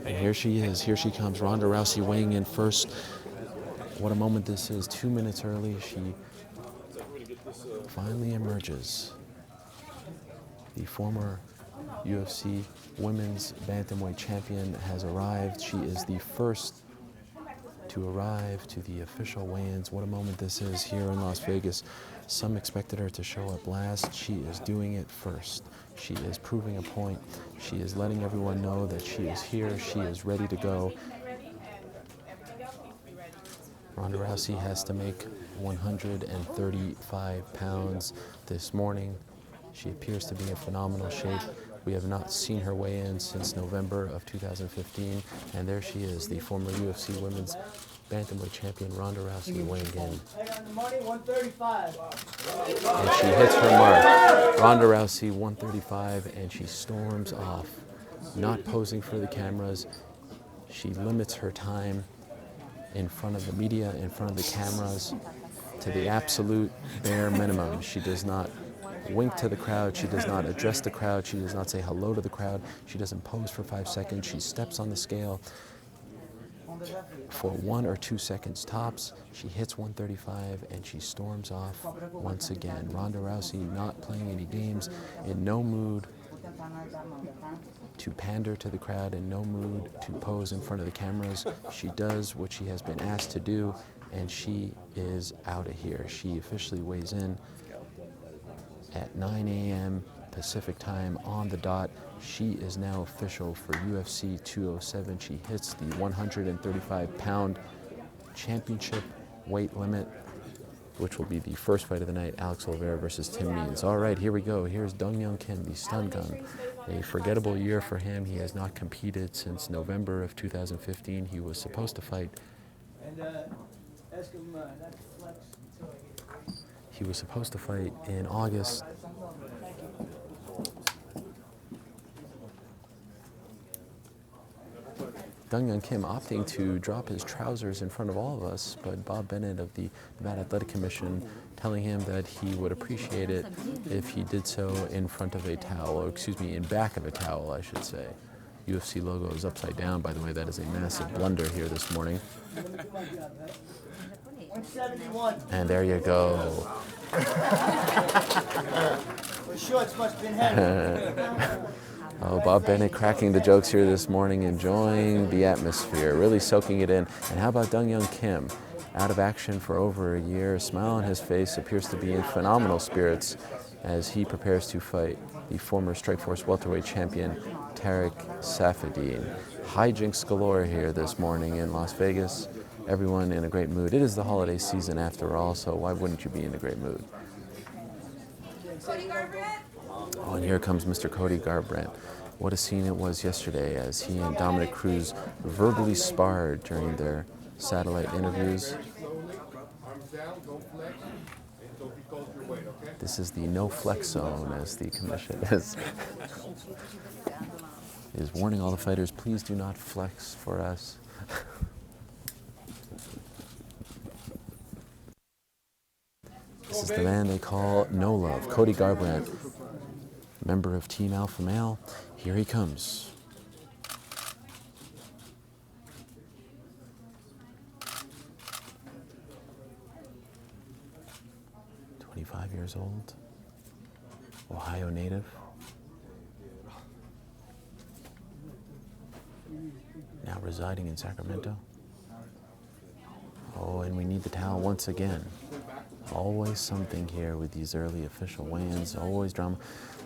And here she is. Here she comes. Ronda Rousey weighing in first. What a moment this is. 2 minutes early. She finally emerges. The former UFC women's bantamweight champion has arrived. She is the first to arrive to the official weigh-ins. What a moment this is here in Las Vegas. Some expected her to show up last. She is doing it first. She is proving a point. She is letting everyone know that she is here. She is ready to go. Ronda Rousey has to make 135 pounds this morning. She appears to be in phenomenal shape. We have not seen her weigh in since November of 2015. And there she is, the former UFC women's bantamweight champion, Ronda Rousey, weighing in. And she hits her mark. Ronda Rousey, 135, and she storms off, not posing for the cameras. She limits her time in front of the media, in front of the cameras, to the absolute bare minimum. She does not wink to the crowd. She does not address the crowd. She does not say hello to the crowd. She doesn't pose for 5 seconds. She steps on the scale for 1 or 2 seconds tops. She hits 135 and she storms off once again. Ronda Rousey not playing any games, in no mood to pander to the crowd, in no mood to pose in front of the cameras. She does what she has been asked to do, and she is out of here. She officially weighs in at 9 a.m. Pacific time on the dot. She is now official for UFC 207. She hits the 135-pound championship weight limit, which will be the first fight of the night, Alex Oliveira versus Tim Means. All right, here we go. Here's Dong Young Kim, the stun gun. A forgettable year for him. He has not competed since November of 2015. He was supposed to fight. He was supposed to fight in August. Dong Young Kim opting to drop his trousers in front of all of us, but Bob Bennett of the Nevada Athletic Commission telling him that he would appreciate it if he did so in front of a towel, or excuse me, in back of a towel, I should say. UFC logo is upside down, by the way. That is a massive blunder here this morning. And there you go. Oh, Bob Bennett cracking the jokes here this morning, enjoying the atmosphere, really soaking it in. And how about Dong Young Kim? Out of action for over a year, smile on his face, appears to be in phenomenal spirits as he prepares to fight the former Strikeforce welterweight champion, Tarek Saffiedine. Hijinks galore here this morning in Las Vegas. Everyone in a great mood. It is the holiday season after all, so why wouldn't you be in a great mood? Oh, and here comes Mr. Cody Garbrandt. What a scene it was yesterday as he and Dominick Cruz verbally sparred during their satellite interviews. This is the no flex zone, as the commission is warning all the fighters, please do not flex for us. This is the man they call No Love, Cody Garbrandt, member of Team Alpha Male. Here he comes. Years old, Ohio native. Now residing in Sacramento. Oh, and we need the towel once again. Always something here with these early official weigh-ins, always drama.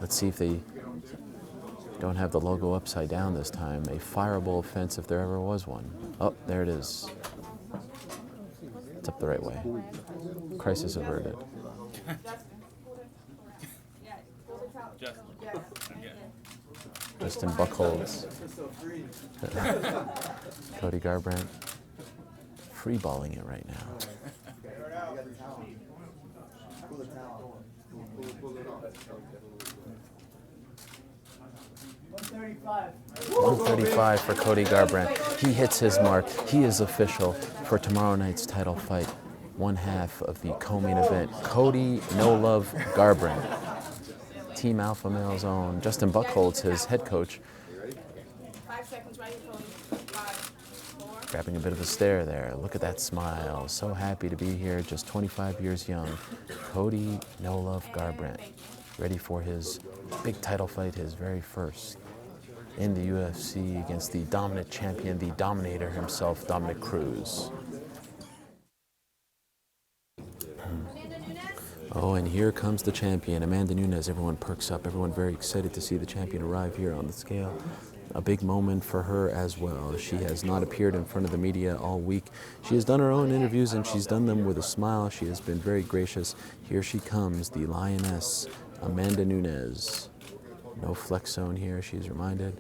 Let's see if they don't have the logo upside down this time. A fireable offense if there ever was one. Oh, there it is. It's up the right way. Crisis averted. Justin Buchholz. Cody Garbrandt free-balling it right now. $135 for Cody Garbrandt. He hits his mark. He is official for tomorrow night's title fight. One half of the co-main event. Cody No Love Garbrandt Team Alpha Male's own Justin Buchholz, his head coach. 5 seconds, right? 5, 4. Grabbing a bit of a stare there. Look at that smile. So happy to be here, just 25 years young. Cody No Love Garbrandt, ready for his big title fight, his very first in the UFC against the dominant champion, the Dominator himself, Dominick Cruz. Oh, and here comes the champion, Amanda Nunez. Everyone perks up. Everyone very excited to see the champion arrive here on the scale. A big moment for her as well. She has not appeared in front of the media all week. She has done her own interviews, and she's done them with a smile. She has been very gracious. Here she comes, the Lioness, Amanda Nunez. No flex zone here, she's reminded.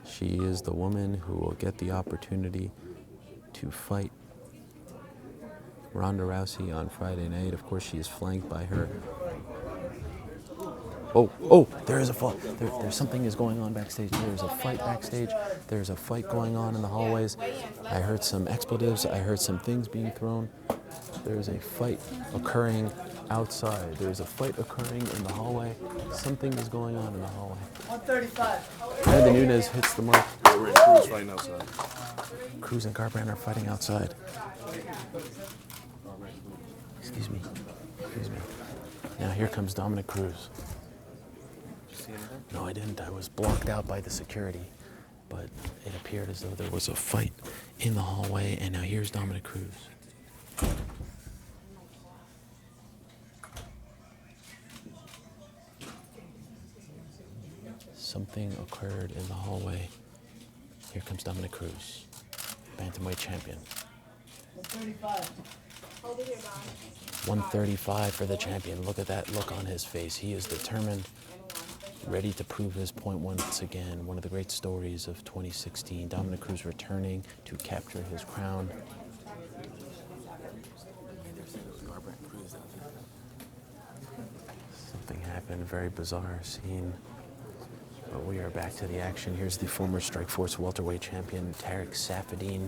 She is the woman who will get the opportunity to fight Ronda Rousey on Friday night. Of course, she is flanked by her. Oh, there is a fight. There's something is going on backstage. There's a fight backstage. There's a fight going on in the hallways. I heard some expletives. I heard some things being thrown. There's a fight occurring outside. There's a fight occurring in the hallway. Something is going on in the hallway. 135. Amanda Nunez hits the mark. We're in Cruz fighting outside. Cruz and Garbrandt are fighting outside. Excuse me. Now here comes Dominick Cruz. Did you see anything? No, I didn't. I was blocked out by the security. But it appeared as though there was a fight in the hallway, and now here's Dominick Cruz. Something occurred in the hallway. Here comes Dominick Cruz, bantamweight champion. 135. Over here, Don. 135 for the champion. Look at that look on his face. He is determined, ready to prove his point once again. One of the great stories of 2016. Dominick Cruz returning to capture his crown. Something happened, very bizarre scene. But we are back to the action. Here's the former Strikeforce welterweight champion, Tarek Saffiedine.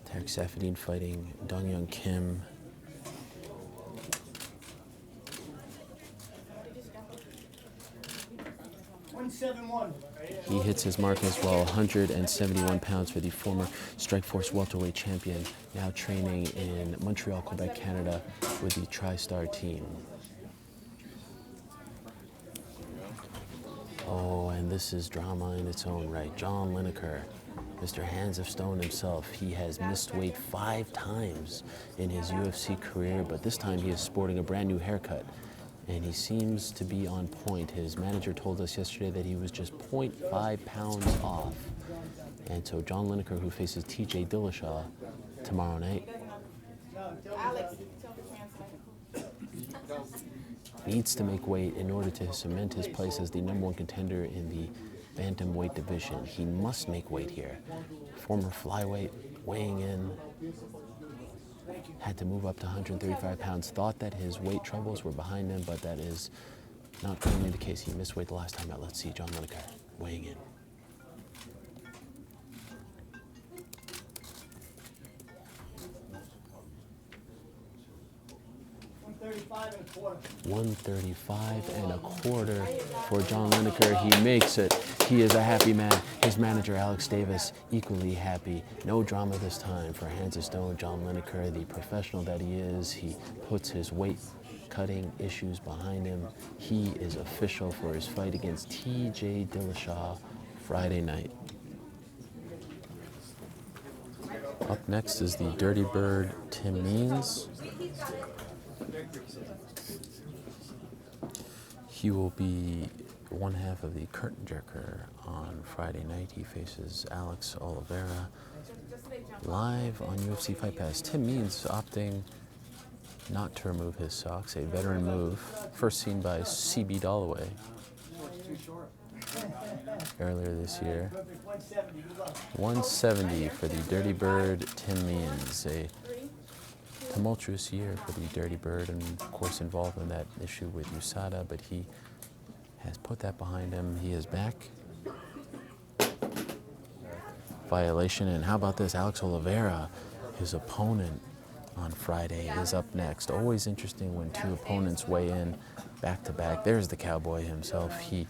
Tarek Saffiedine fighting Dong-Young Kim. He hits his mark as well, 171 pounds for the former Strikeforce welterweight champion, now training in Montreal, Quebec, Canada with the TriStar team. Oh, and this is drama in its own right. John Lineker, Mr. Hands of Stone himself, he has missed weight 5 times in his UFC career, but this time he is sporting a brand new haircut. And he seems to be on point. His manager told us yesterday that he was just 0.5 pounds off. And so John Lineker, who faces TJ Dillashaw tomorrow night, Alex, needs to make weight in order to cement his place as the #1 contender in the bantamweight division. He must make weight here. Former flyweight weighing in, had to move up to 135 pounds, thought that his weight troubles were behind him, but that is not currently the case. He missed weight the last time out. Let's see John Lineker weighing in. 135 and a quarter for John Lineker. He makes it. He is a happy man. His manager, Alex Davis, equally happy. No drama this time for Hands of Stone. John Lineker, the professional that he is, he puts his weight cutting issues behind him. He is official for his fight against TJ Dillashaw Friday night. Up next is the Dirty Bird, Tim Means. He will be one half of the curtain jerker on Friday night. He faces Alex Oliveira live on UFC Fight Pass. Tim Means opting not to remove his socks, a veteran move, first seen by CB Dollaway earlier this year. 170 for the Dirty Bird, Tim Means. A tumultuous year for the Dirty Bird, and of course involved in that issue with USADA, but he has put that behind him. He is back violation. And how about this? Alex Oliveira, his opponent on Friday, is up next. Always interesting when two opponents weigh in back to back. There's the Cowboy himself. He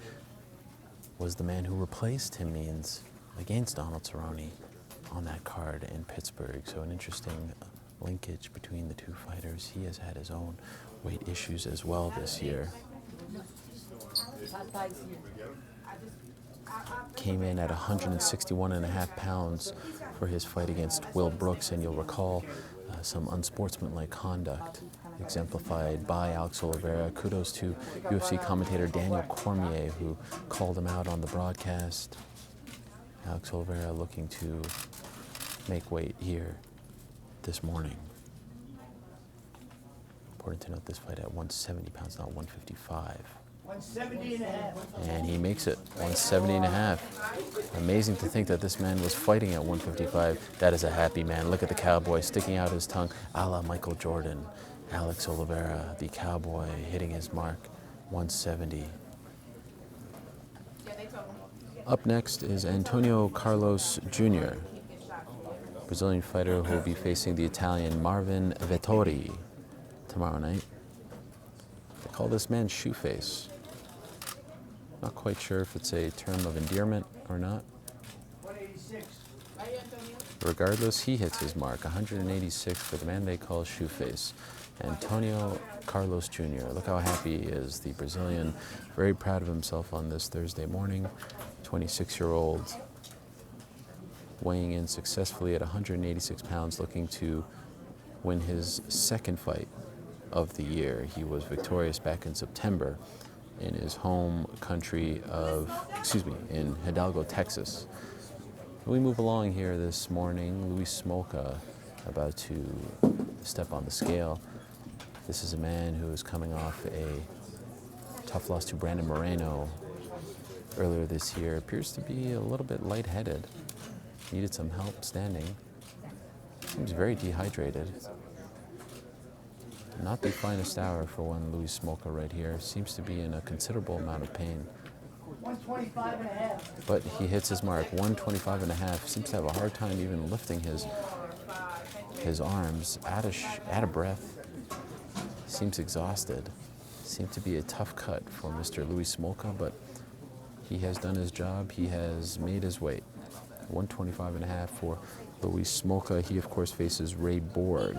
was the man who replaced Tim Means against Donald Cerrone on that card in Pittsburgh. So an interesting linkage between the two fighters. He has had his own weight issues as well this year. Came in at 161.5 pounds for his fight against Will Brooks, and you'll recall some unsportsmanlike conduct exemplified by Alex Oliveira. Kudos to UFC commentator Daniel Cormier, who called him out on the broadcast. Alex Oliveira looking to make weight here this morning. Important to note this fight at 170 pounds, not 155. 170.5. And he makes it, 170.5. Amazing to think that this man was fighting at 155. That is a happy man. Look at the Cowboy sticking out his tongue, a la Michael Jordan. Alex Oliveira, the Cowboy, hitting his mark, 170. Up next is Antonio Carlos Jr., Brazilian fighter who will be facing the Italian Marvin Vettori tomorrow night. They call this man Shoeface. Not quite sure if it's a term of endearment or not. 186. Regardless, he hits his mark, 186 for the man they call Shoeface. Antonio Carlos Jr. Look how happy he is, the Brazilian. Very proud of himself on this Thursday morning. 26-year-old weighing in successfully at 186 pounds, looking to win his second fight of the year. He was victorious back in September in his home country of, in Hidalgo, Texas. We move along here this morning. Luis Smolka about to step on the scale. This is a man who is coming off a tough loss to Brandon Moreno earlier this year. Appears to be a little bit lightheaded. Needed some help standing. Seems very dehydrated. Not the finest hour for one Luis Smolka right here. Seems to be in a considerable amount of pain. 125.5. But he hits his mark, 125.5. Seems to have a hard time even lifting his arms. Out of breath. Seems exhausted. Seemed to be a tough cut for Mr. Luis Smolka, but he has done his job. He has made his weight. 125.5 for Luis Smolka. He, of course, faces Ray Borg.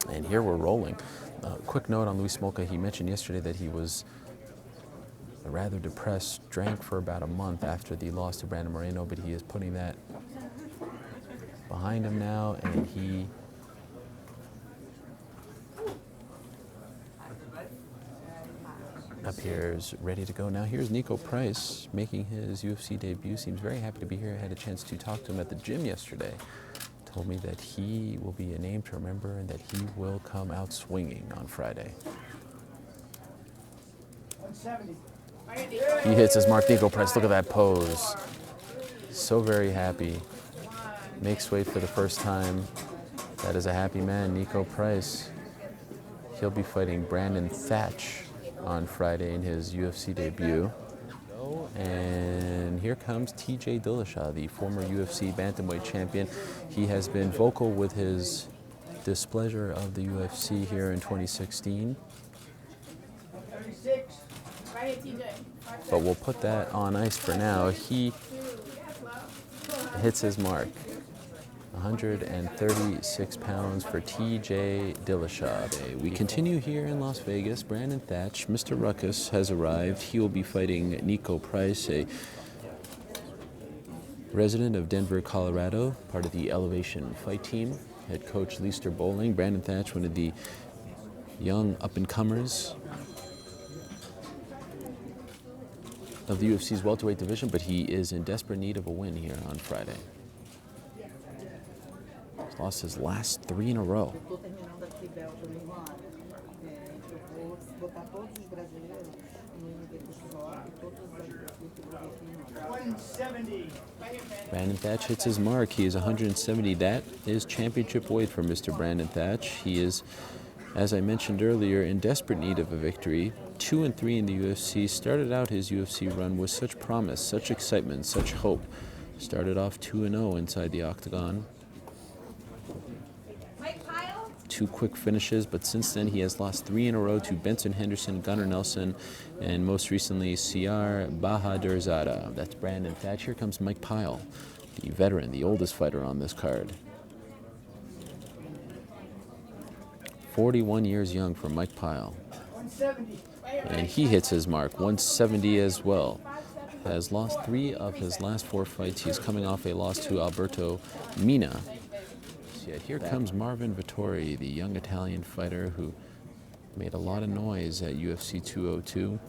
And here we're rolling. Quick note on Luis Smolka. He mentioned yesterday that he was rather depressed, drank for about a month after the loss to Brandon Moreno, but he is putting that behind him now, and he appears ready to go. Now here's Nico Price making his UFC debut. Seems very happy to be here. I had a chance to talk to him at the gym yesterday. Told me that he will be a name to remember and that he will come out swinging on Friday. 170. He hits his mark. Nico Price, look at that pose. So very happy. Makes weight for the first time. That is a happy man, Nico Price. He'll be fighting Brandon Thatch on Friday in his UFC debut. And here comes TJ Dillashaw, the former UFC bantamweight champion. He has been vocal with his displeasure of the UFC here in 2016. 36. But we'll put that on ice for now. He hits his mark. 136 pounds for TJ Dillashaw. We continue here in Las Vegas. Brandon Thatch, Mr. Ruckus, has arrived. He will be fighting Nico Price, a resident of Denver, Colorado, part of the Elevation Fight Team. Head coach Leister Bowling. Brandon Thatch, one of the young up-and-comers of the UFC's welterweight division, but he is in desperate need of a win here on Friday. He's lost his last 3 in a row. 170. Brandon Thatch hits his mark. He is 170. That is championship weight for Mr. Brandon Thatch. He is, as I mentioned earlier, in desperate need of a victory. 2-3 in the UFC. Started out his UFC run with such promise, such excitement, such hope. Started off 2-0 inside the octagon. Mike Pyle. 2 quick finishes, but since then he has lost 3 in a row to Benson Henderson, Gunnar Nelson, and most recently Siar Bahadurzada. That's Brandon Thatch. Here comes Mike Pyle, the veteran, the oldest fighter on this card. 41 years young for Mike Pyle. 170. And he hits his mark, 170 as well. Has lost 3 of his last 4 fights. He's coming off a loss to Alberto Mina. Yet here comes Marvin Vettori, the young Italian fighter who made a lot of noise at UFC 202.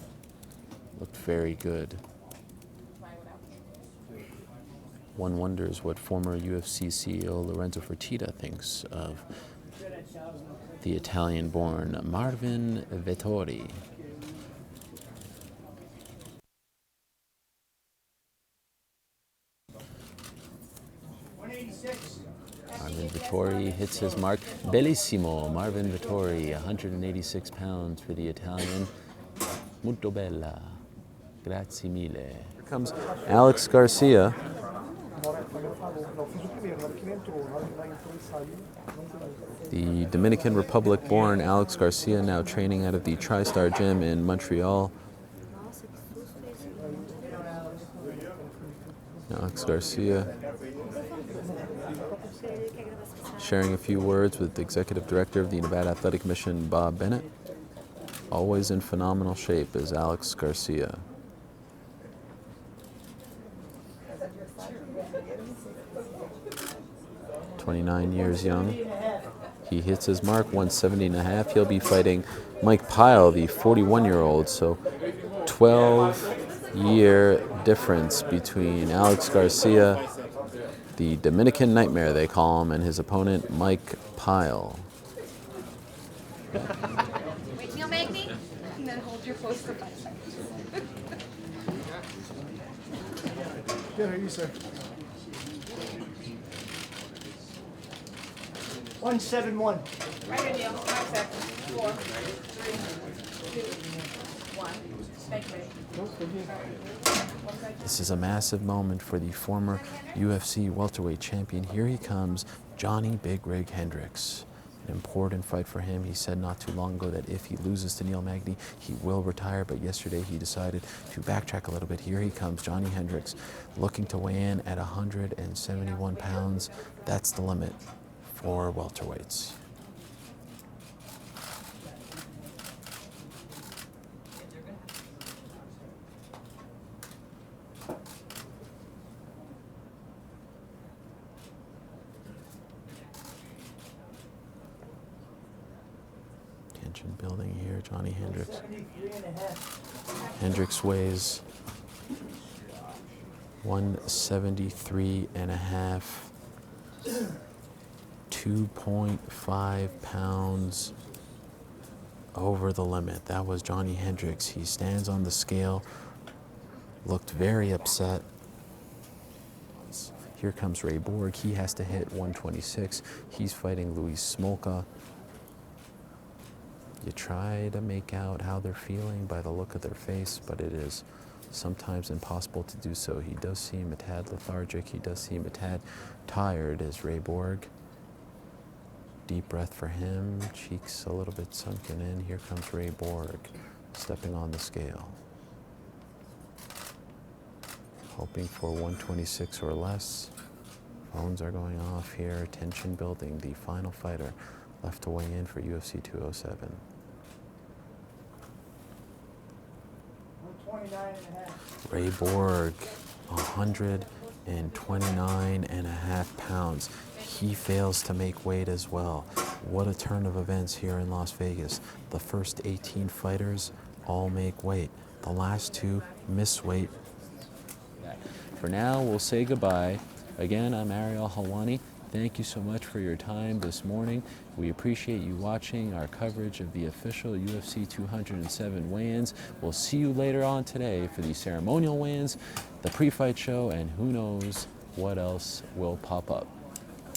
Looked very good. One wonders what former UFC CEO Lorenzo Fertitta thinks of the Italian-born Marvin Vettori. Marvin Vettori hits his mark. Bellissimo, Marvin Vettori, 186 pounds for the Italian. Molto bella. Grazie mille. Here comes Alex Garcia. The Dominican Republic-born Alex Garcia, now training out of the TriStar Gym in Montreal. Alex Garcia sharing a few words with the Executive Director of the Nevada Athletic Commission, Bob Bennett. Always in phenomenal shape is Alex Garcia. .29 years young. He hits his mark, 170.5. He'll be fighting Mike Pyle, the 41-year-old. So 12-year difference between Alex Garcia, the Dominican Nightmare they call him, and his opponent Mike Pyle. Wait, you'll make me? And then hold your pose for 5 seconds. Good, how are you, sir? 171. Right here, Neil. 5 seconds. 4, 3, 2, 1. Make ready. This is a massive moment for the former UFC welterweight champion. Here he comes, Johny Big Rig Hendricks. An important fight for him. He said not too long ago that if he loses to Neil Magny, he will retire, but yesterday he decided to backtrack a little bit. Here he comes, Johny Hendricks, looking to weigh in at 171 pounds. That's the limit for welterweights. Tension building here, Johny Hendricks. 73.5. Hendricks weighs 173.5. 2.5 pounds over the limit. That was Johny Hendricks. He stands on the scale, looked very upset. Here comes Ray Borg. He has to hit 126. He's fighting Luis Smolka. You try to make out how they're feeling by the look of their face, but it is sometimes impossible to do so. He does seem a tad lethargic. He does seem a tad tired as Ray Borg. Deep breath for him, cheeks a little bit sunken in. Here comes Ray Borg, stepping on the scale. Hoping for 126 or less. Phones are going off here, tension building. The final fighter left to weigh in for UFC 207. 129.5. Ray Borg, 129.5 pounds. He fails to make weight as well. What a turn of events here in Las Vegas. The first 18 fighters all make weight. The last 2 miss weight. For now, we'll say goodbye. Again, I'm Ariel Halwani. Thank you so much for your time this morning. We appreciate you watching our coverage of the official UFC 207 weigh-ins. We'll see you later on today for the ceremonial weigh-ins, the pre-fight show, and who knows what else will pop up.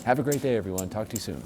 Have a great day, everyone. Talk to you soon.